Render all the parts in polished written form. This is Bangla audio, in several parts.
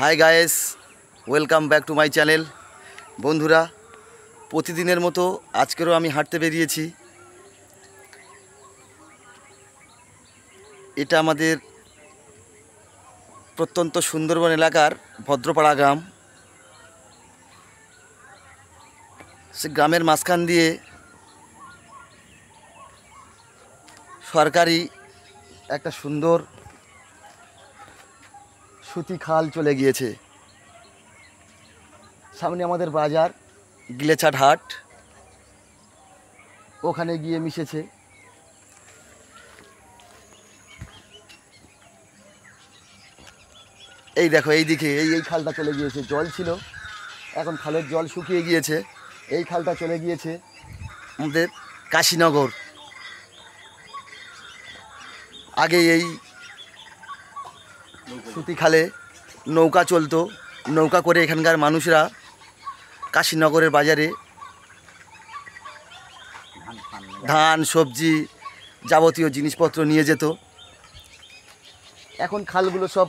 Hi guys, welcome back to my channel. বন্ধুরা, প্রতিদিনের মতো আজকেরও আমি হাঁটতে বেরিয়েছি। এটা আমাদের প্রত্যন্ত সুন্দরবন এলাকার ভদ্রপাড়া গ্রাম। সে গ্রামের মাঝখান দিয়ে সরকারি একটা সুন্দর সুতি খাল চলে গিয়েছে। সামনে আমাদের বাজার গিলেচাট হাট, ওখানে গিয়ে মিশেছে। এই দেখো, এই দিকে এই খালটা চলে গিয়েছে। জল ছিল, এখন খালের জল শুকিয়ে গিয়েছে। এই খালটা চলে গিয়েছে আমাদের কাশীনগর। আগে এই সুতি খালে নৌকা চলতো। নৌকা করে এখানকার মানুষরা কাশীনগরের বাজারে ধান, সবজি, যাবতীয় জিনিসপত্র নিয়ে যেত। এখন খালগুলো সব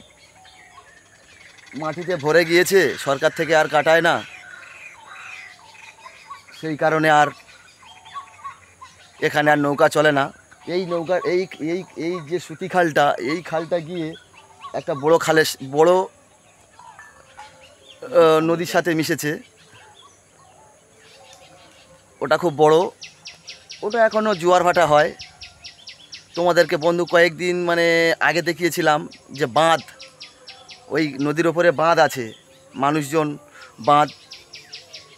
মাটিতে ভরে গিয়েছে, সরকার থেকে আর কাটায় না। সেই কারণে আর এখানে আর নৌকা চলে না। এই নৌকার এই এই এই যে সুতি খালটা, এই খালটা গিয়ে একটা বড় খালে, বড় নদীর সাথে মিশেছে। ওটা খুব বড়, ওটা এখনও জোয়ার ভাটা হয়। তোমাদেরকে বন্ধু কয়েকদিন আগে দেখিয়েছিলাম যে বাঁধ, ওই নদীর ওপরে বাঁধ আছে। মানুষজন বাঁধ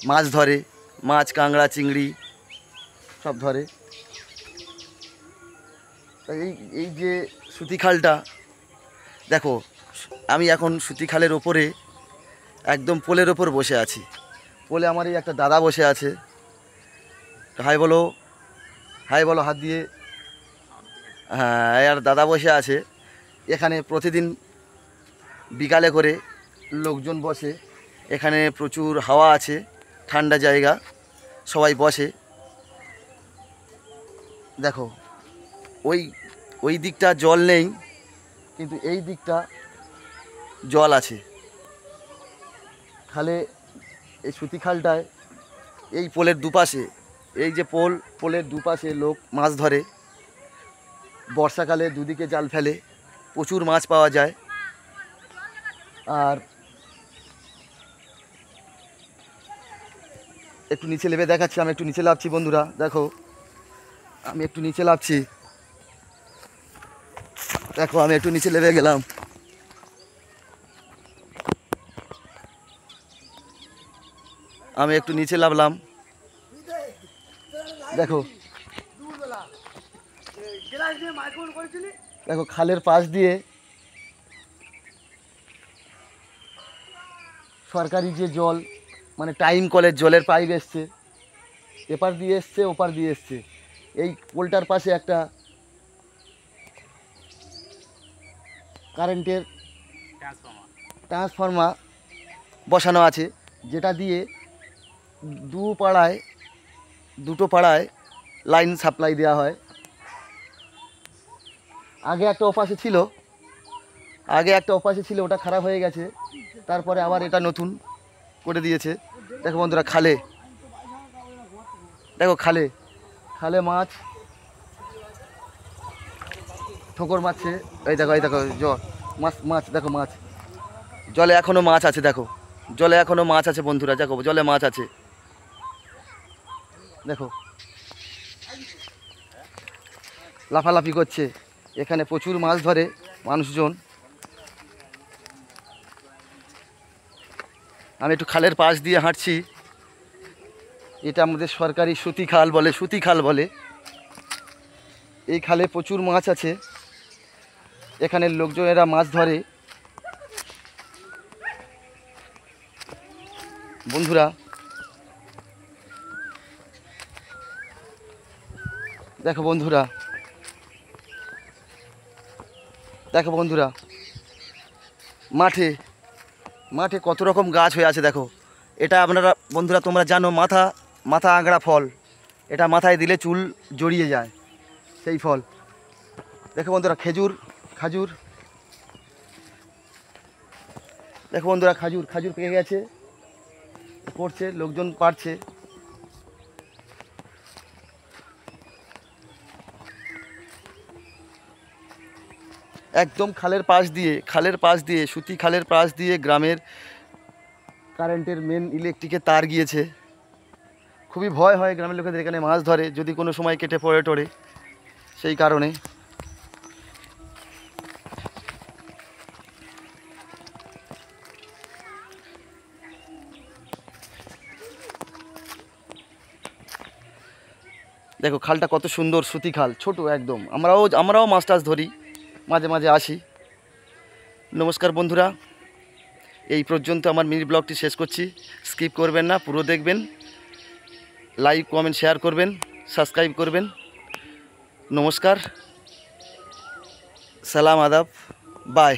মাছ ধরে, মাছ, কাঁকড়া, চিংড়ি সব ধরে। এই এই যে সুতি খালটা দেখো, আমি এখন সুতি খালের ওপরে একদম পোলের ওপর বসে আছি। পোলে আমার এই একটা দাদা বসে আছে। হাই বলো, হাই বলো হাত দিয়ে। হ্যাঁ, আর দাদা বসে আছে। এখানে প্রতিদিন বিকালে করে লোকজন বসে। এখানে প্রচুর হাওয়া আছে, ঠান্ডা জায়গা, সবাই বসে। দেখো, ওই ওই দিকটা জল নেই, কিন্তু এই দিকটা জল আছে। খালে, এই সুতি খালটায় এই পোলের দুপাশে, এই যে পোলের দুপাশে লোক মাছ ধরে। বর্ষাকালে দুদিকে জাল ফেলে, প্রচুর মাছ পাওয়া যায়। আর একটু নিচে নেমে দেখাচ্ছি, আমি একটু নিচে নামছি বন্ধুরা। দেখো, আমি একটু নিচে নামছি। দেখো, আমি একটু নিচে নেমে গেলাম। আমি একটু নিচে নামলাম। দেখো, দেখো খালের পাশ দিয়ে সরকারি যে জল, টাইম কলের জলের পাইপ এসছে। এপার দিয়ে এসছে, ওপার দিয়ে এসছে। এই পোলটার পাশে একটা কারেন্টের ট্রান্সফর্মার বসানো আছে, যেটা দিয়ে দুটো পাড়ায় লাইন সাপ্লাই দেওয়া হয়। আগে একটা ওপাশে ছিল, ওটা খারাপ হয়ে গেছে। তারপরে আবার এটা নতুন করে দিয়েছে। দেখো বন্ধুরা, দেখো খালে মাছ ঠোকর মারছে। এই দেখো মাছ দেখো, মাছ জলে এখনও মাছ আছে। দেখো, জলে এখনও মাছ আছে বন্ধুরা। দেখো, জলে মাছ আছে। দেখো, লাফালাফি করছে। এখানে প্রচুর মাছ ধরে মানুষজন। আমি একটু খালের পাশ দিয়ে হাঁটছি। এটা আমাদের সরকারি সুতি খাল বলে। এই খালে প্রচুর মাছ আছে। এখানের লোকজনেরা মাছ ধরে। বন্ধুরা, দেখো বন্ধুরা, মাঠে কত রকম গাছ হয়ে আছে। দেখো, এটা আপনারা বন্ধুরা তোমরা জানো, মাথা আংড়া ফল। এটা মাথায় দিলে চুল জড়িয়ে যায়, সেই ফল। দেখো বন্ধুরা, খাজুর দেখো বন্ধুরা, খাজুর খাজুর পেকে গেছে, পড়ছে, লোকজন পাড়ছে। একদম খালের পাশ দিয়ে সুতি খালের পাশ দিয়ে গ্রামের কারেন্টের মেন ইলেকট্রিকের তার গিয়েছে। খুবই ভয় হয় গ্রামের লোকেদের এখানে মাছ ধরে যদি কোনো সময় কেটে পড়ে টড়ে, সেই কারণে। দেখো খালটা কত সুন্দর, সুতি খাল, ছোট একদম। আমরাও মাছ টাছ ধরি, মাঝে মাঝে আসি। নমস্কার বন্ধুরা, এই পর্যন্ত আমার মিনি ব্লগটি শেষ করছি। স্কিপ করবেন না, পুরো দেখবেন, লাইক কমেন্ট শেয়ার করবেন, সাবস্ক্রাইব করবেন। নমস্কার, সালাম, আদাব, বাই।